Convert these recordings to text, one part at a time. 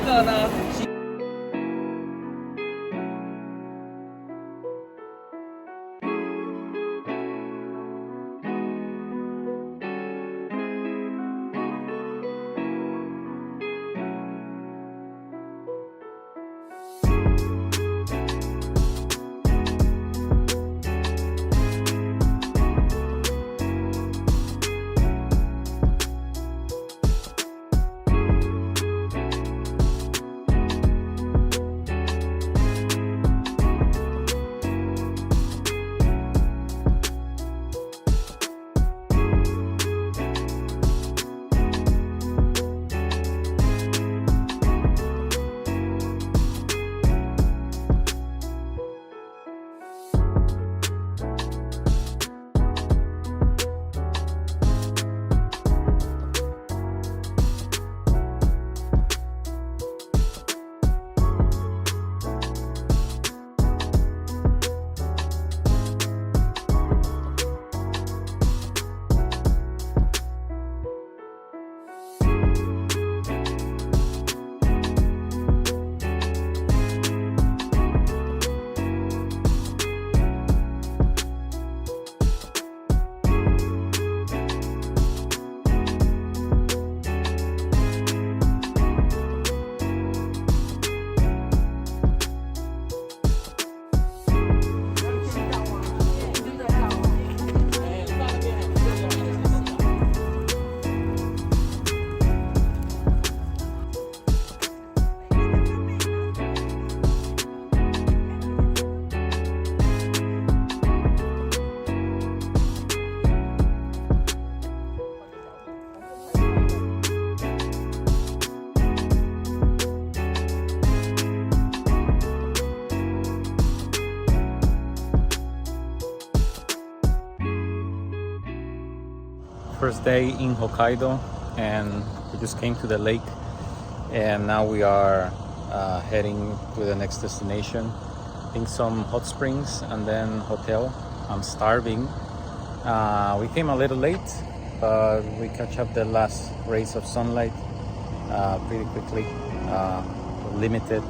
个呢。First day in Hokkaido, and we just came to the lake, and now we are heading to the next destination. I think some hot springs and then hotel. I'm starving. We came a little late, but we catch up the last rays of sunlight pretty quickly. Limited.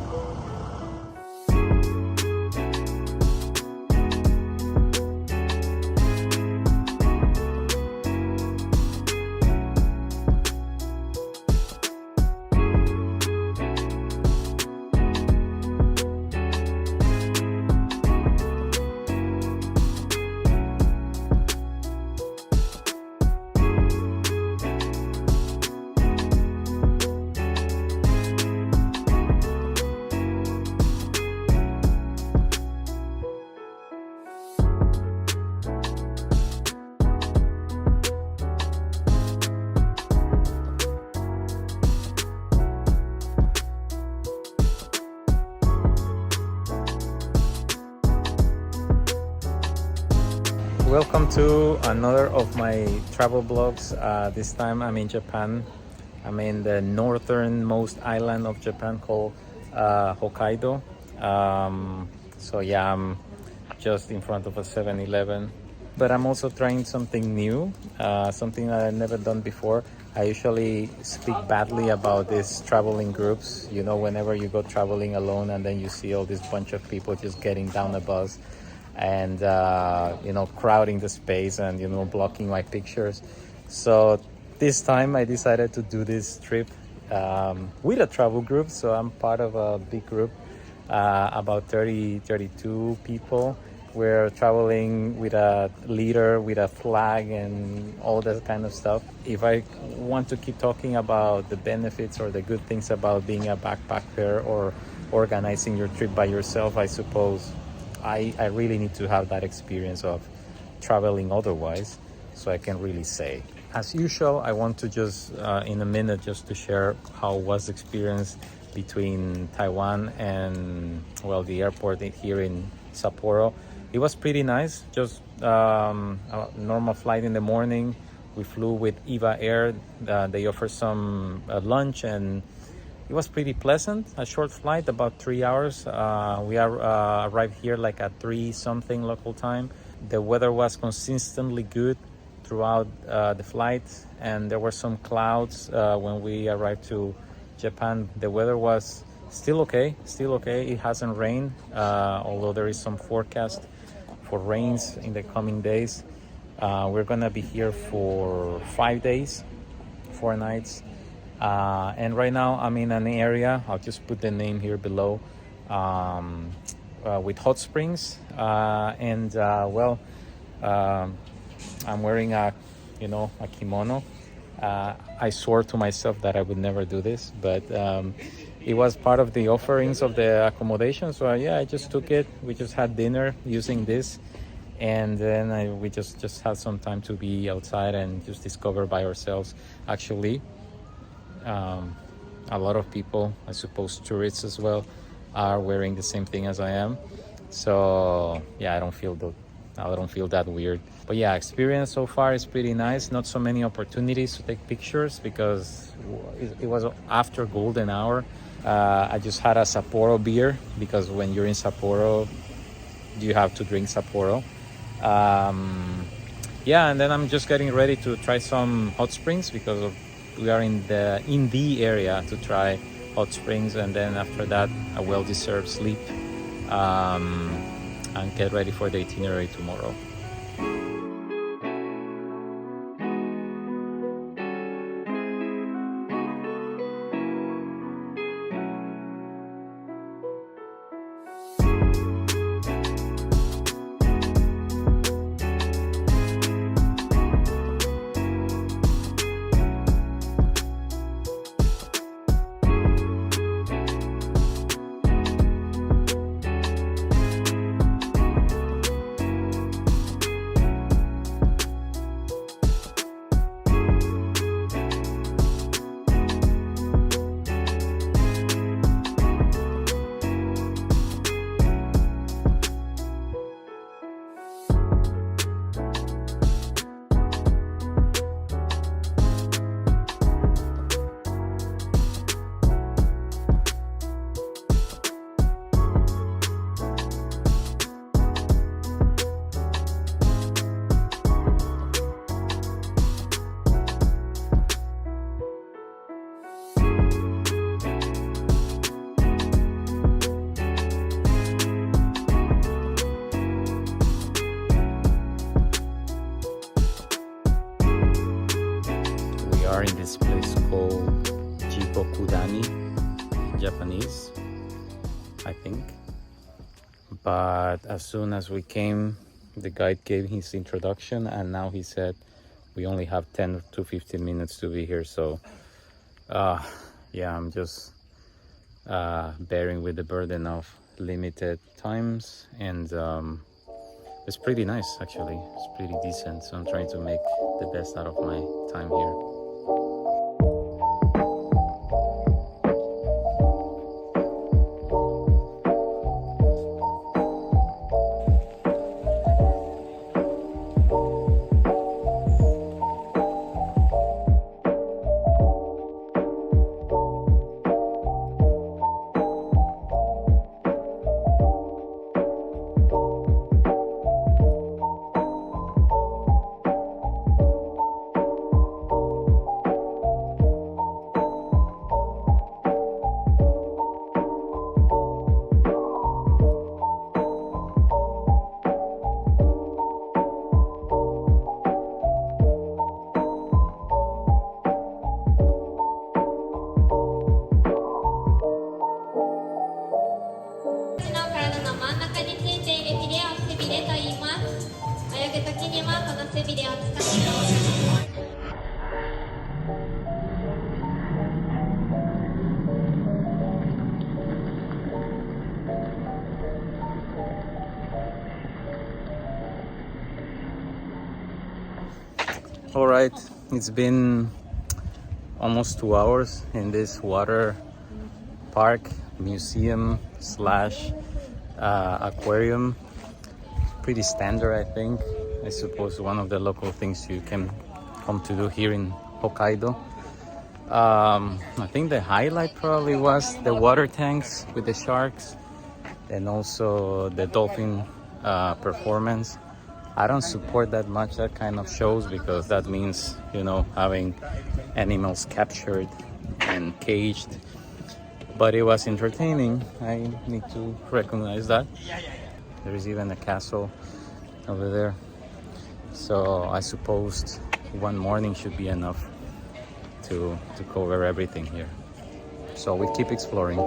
Welcome to another of my travel blogs. This time I'm in Japan. I'm in the northernmost island of Japan called Hokkaido. So yeah, I'm just in front of a 7-Eleven. But I'm also trying something new, something that I've never done before. I usually speak badly about these traveling groups. You know, whenever you go traveling alone and then you see all this bunch of people just getting down a bus and you know, crowding the space and, you know, blocking my pictures. So this time I decided to do this trip with a travel group. So I'm part of a big group, about 32 people. We're traveling with a leader, with a flag and all that kind of stuff. If I want to keep talking about the benefits or the good things about being a backpacker or organizing your trip by yourself, I suppose I really need to have that experience of traveling otherwise, so I can really say. As usual, I want to just in a minute just to share how was the experience between Taiwan and, well, the airport here in Sapporo. It was pretty nice, just a normal flight in the morning. We flew with EVA Air. They offer some lunch, and it was pretty pleasant. A short flight, about 3 hours. We arrived here like at 3 something local time. The weather was consistently good throughout the flight, and there were some clouds when we arrived to Japan, the weather was still okay. It hasn't rained, although there is some forecast for rains in the coming days. We're gonna be here for 5 days, 4 nights, and right now I'm in an area. I'll just put the name here below, with hot springs, and I'm wearing a kimono. I swore to myself that I would never do this, but it was part of the offerings of the accommodation. So I just took it. We just had dinner using this, and then we just had some time to be outside and just discover by ourselves. Actually, a lot of people, I suppose tourists as well, are wearing the same thing as I am. So I don't feel that weird. But experience so far is pretty nice. Not so many opportunities to take pictures because it was after golden hour. I just had a Sapporo beer because when you're in Sapporo, you have to drink Sapporo. And then I'm just getting ready to try some hot springs because we are in the area to try hot springs, and then after that a well-deserved sleep, and get ready for the itinerary tomorrow. Are in this place called Jibokudani in Japanese, I think. But as soon as we came, the guide gave his introduction, and now he said we only have 10 to 15 minutes to be here. So I'm just bearing with the burden of limited times, and it's pretty nice actually. It's pretty decent, so I'm trying to make the best out of my time here. All right, it's been almost 2 hours in this water park, museum slash aquarium. Pretty standard, I think. I suppose one of the local things you can come to do here in Hokkaido. I think the highlight probably was the water tanks with the sharks, and also the dolphin performance. I don't support that much that kind of shows, because that means, having animals captured and caged but it was entertaining. I need to recognize that. There is even a castle over there. So I suppose one morning should be enough to cover everything here. So we keep exploring.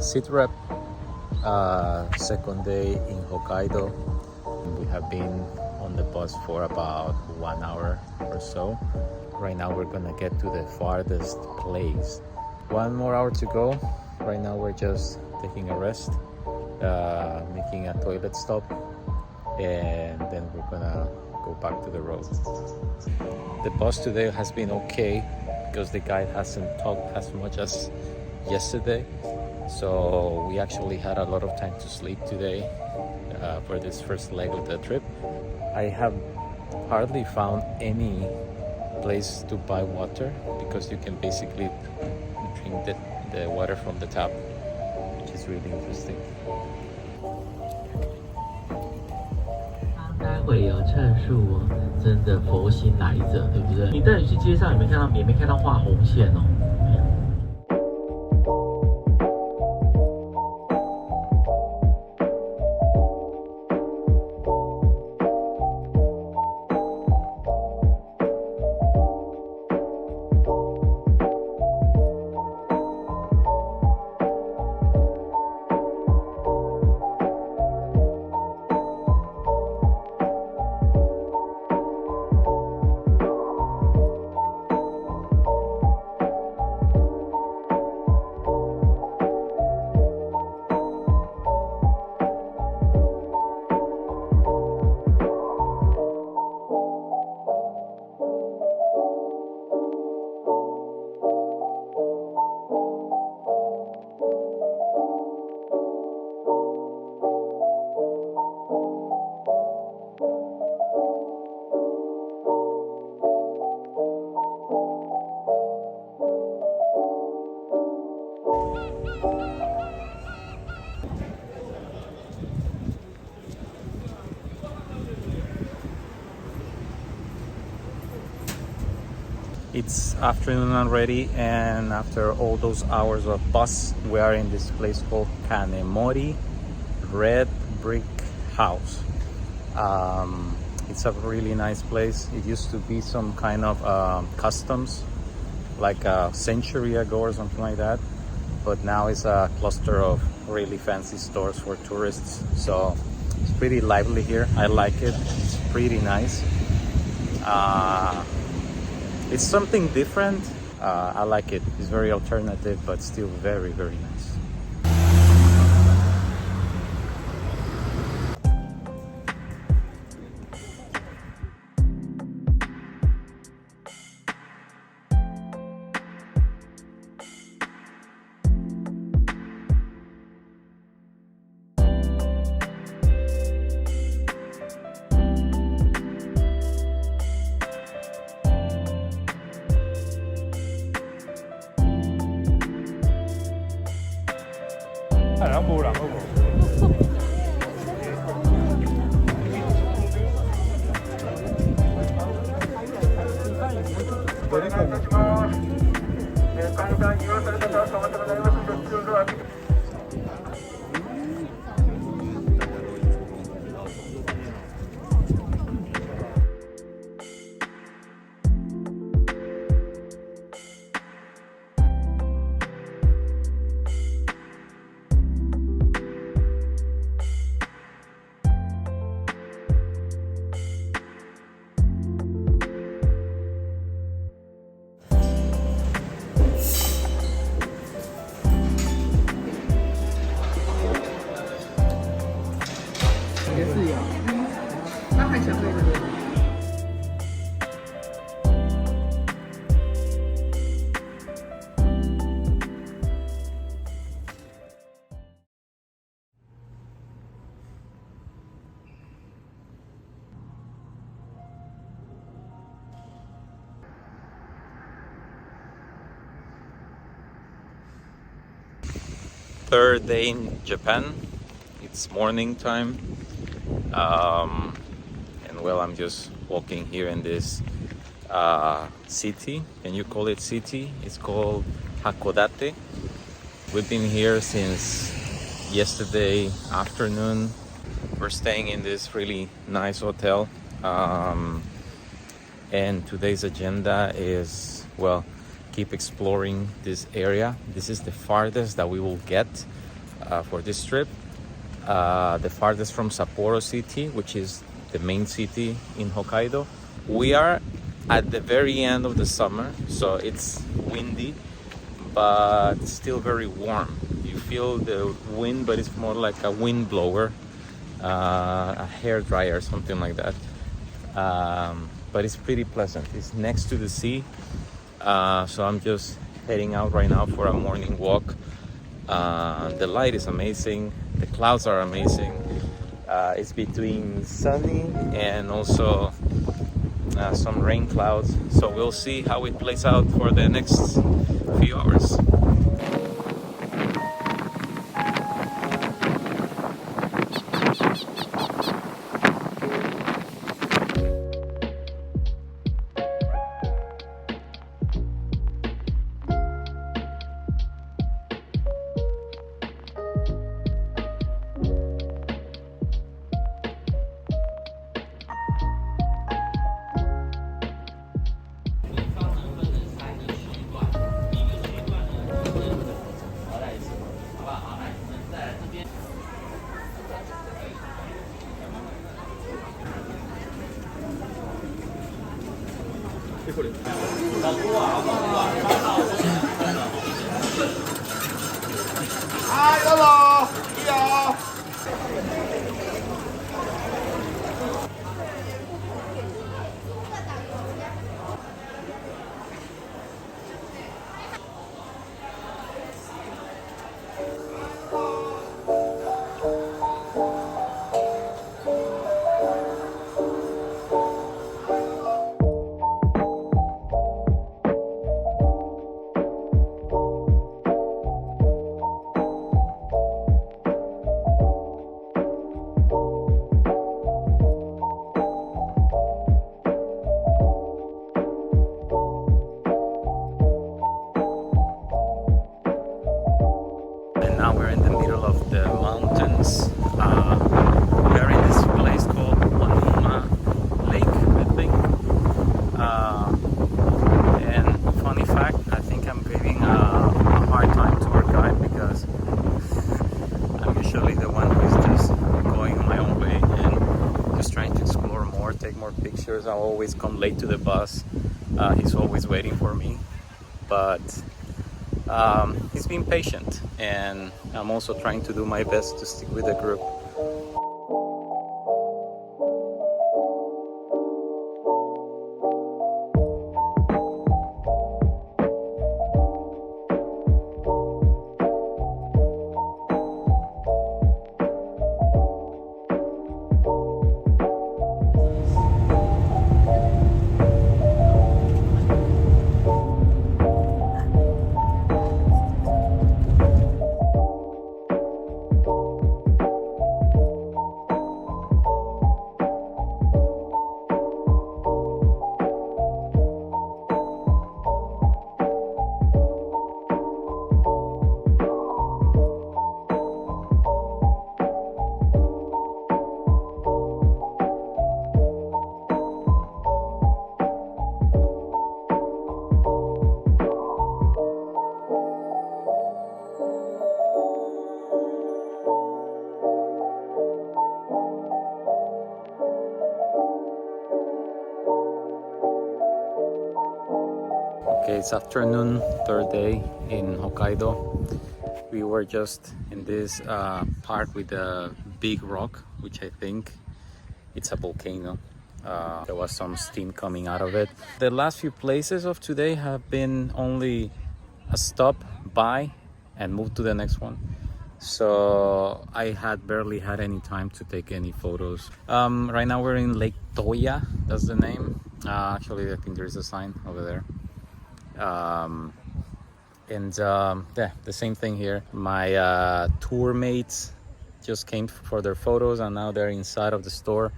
Sit rep, second day in Hokkaido. We have been on the bus for about 1 hour or so. Right now we're gonna get to the farthest place. 1 more hour to go. Right now we're just taking a rest, making a toilet stop, and then we're gonna go back to the road. The bus today has been okay because the guide hasn't talked as much as yesterday. So we actually had a lot of time to sleep today for this first leg of the trip. I have hardly found any place to buy water because you can basically drink the water from the tap, which is really interesting. 待会有称述真的佛心来着，对不对？你带你去街上，也没看到画红线哦。It's afternoon already, and after all those hours of bus, we are in this place called Kanemori Red Brick House. It's a really nice place. It used to be some kind of customs, like a century ago or something like that, but now it's a cluster of really fancy stores for tourists. So it's pretty lively here. I like it. It's pretty nice. It's something different. I like it. It's very alternative, but still very, very nice. third day in Japan. It's morning time. And well, I'm just walking here in this city. Can you call it city? It's called Hakodate. We've been here since yesterday afternoon. We're staying in this really nice hotel. And today's agenda is, well, keep exploring this area. This is the farthest that we will get for this trip. The farthest from Sapporo City, which is the main city in Hokkaido. We are at the very end of the summer, so it's windy, but still very warm. You feel the wind, but it's more like a wind blower, a hair dryer, something like that. But it's pretty pleasant. It's next to the sea, so I'm just heading out right now for a morning walk. The light is amazing. The clouds are amazing. It's between sunny and also some rain clouds. So we'll see how it plays out for the next few hours. And now we're in the middle of the mountains. We are in this place called Onuma Lake, I think. And funny fact, I think I'm giving a hard time to our guide because I'm usually the one who's just going my own way and just trying to explore more, take more pictures. I always come late to the bus. He's always waiting for me, but he's been patient, and I'm also trying to do my best to stick with the group. Okay, it's afternoon, third day in Hokkaido. We were just in this part with a big rock, which I think it's a volcano. There was some steam coming out of it. The last few places of today have been only a stop by and move to the next one. So I had barely had any time to take any photos. Right now we're in Lake Toya, that's the name. Actually, I think there's a sign over there. And yeah, the same thing here. My tour mates just came for their photos, and now they're inside of the store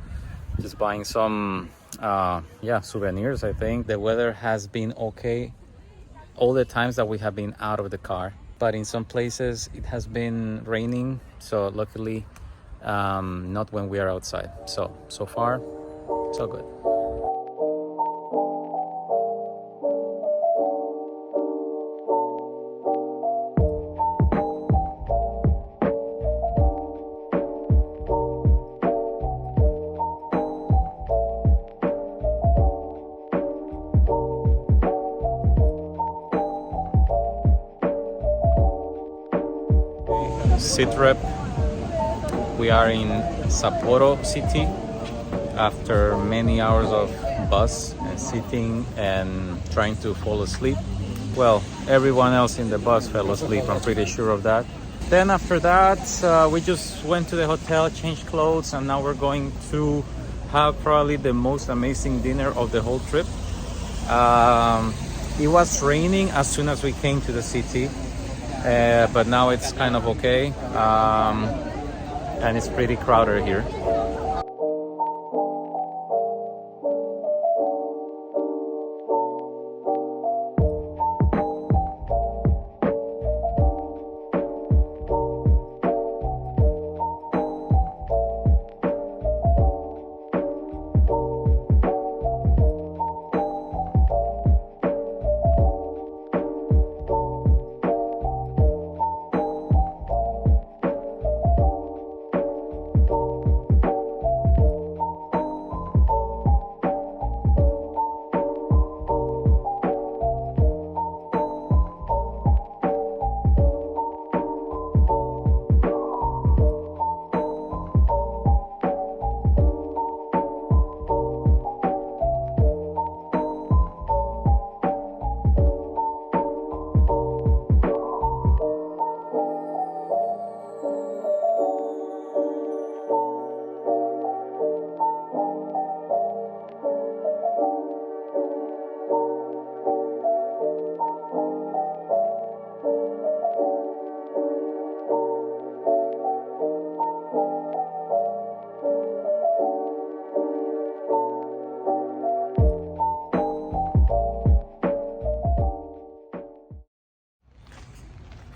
just buying some yeah, souvenirs. I think the weather has been okay all the times that we have been out of the car, but in some places it has been raining, so luckily not when we are outside. So far so good. Sitrep. We are in Sapporo city after many hours of bus and sitting and trying to fall asleep. Well, everyone else in the bus fell asleep, I'm pretty sure of that. Then after that, we just went to the hotel, changed clothes, and now we're going to have probably the most amazing dinner of the whole trip. It was raining as soon as we came to the city, but now it's kind of okay, and it's pretty crowded here.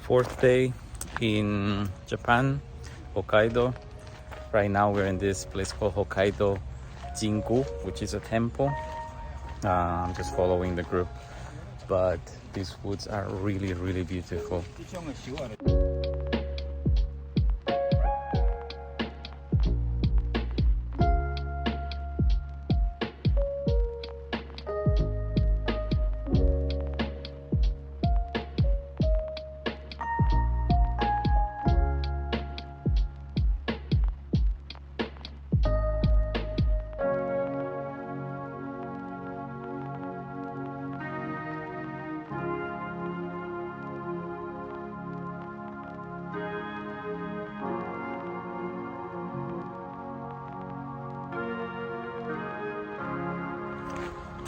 Fourth day in Japan, Hokkaido. Right now we're in this place called Hokkaido Jingu, which is a temple. I'm just following the group, but these woods are really, really beautiful.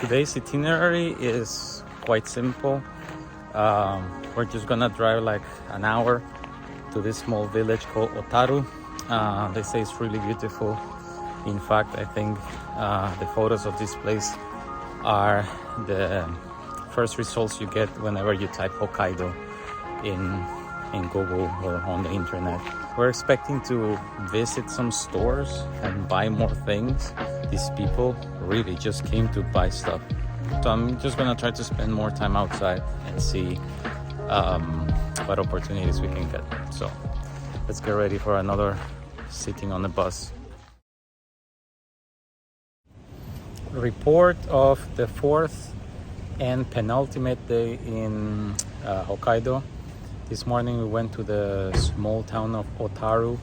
Today's itinerary is quite simple. We're just gonna drive like an hour to this small village called Otaru. They say it's really beautiful. In fact, I think the photos of this place are the first results you get whenever you type Hokkaido in Google or on the internet. We're expecting to visit some stores and buy more things. These people really just came to buy stuff. So I'm just gonna try to spend more time outside and see what opportunities we can get. So let's get ready for another sitting on the bus. Report of the fourth and penultimate day in Hokkaido. This morning we went to the small town of Otaru,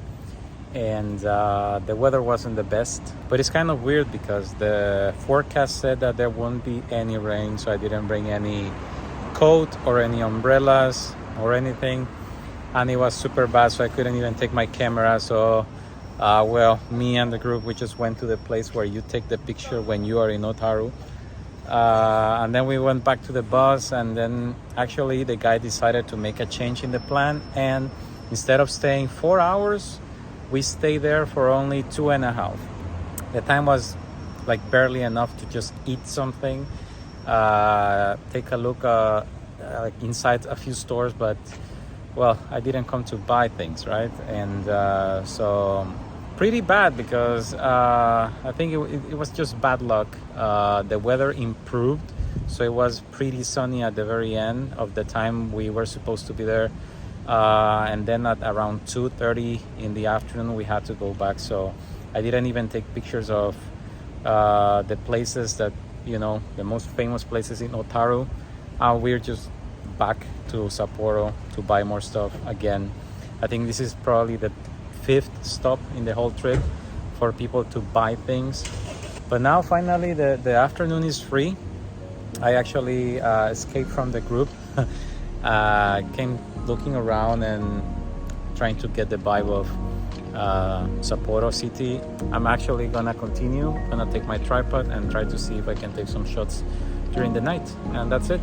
and the weather wasn't the best, but it's kind of weird because the forecast said that there won't be any rain, so I didn't bring any coat or any umbrellas or anything, and it was super bad, so I couldn't even take my camera. So well, me and the group, we just went to the place where you take the picture when you are in Otaru, And then we went back to the bus, and then actually the guy decided to make a change in the plan, and instead of staying 4 hours, we stayed there for only 2.5. The time was like barely enough to just eat something, take a look like inside a few stores, but well, I didn't come to buy things, right? And so pretty bad, because I think it was just bad luck. The weather improved, so it was pretty sunny at the very end of the time we were supposed to be there, and then at around 2:30 in the afternoon we had to go back. So I didn't even take pictures of the places that, you know, the most famous places in Otaru. We're just back to Sapporo to buy more stuff again. I think this is probably the 5th stop in the whole trip for people to buy things. But now finally the afternoon is free. I actually escaped from the group, came looking around and trying to get the vibe of Sapporo city. I'm actually gonna continue, gonna take my tripod and try to see if I can take some shots during the night, and that's it.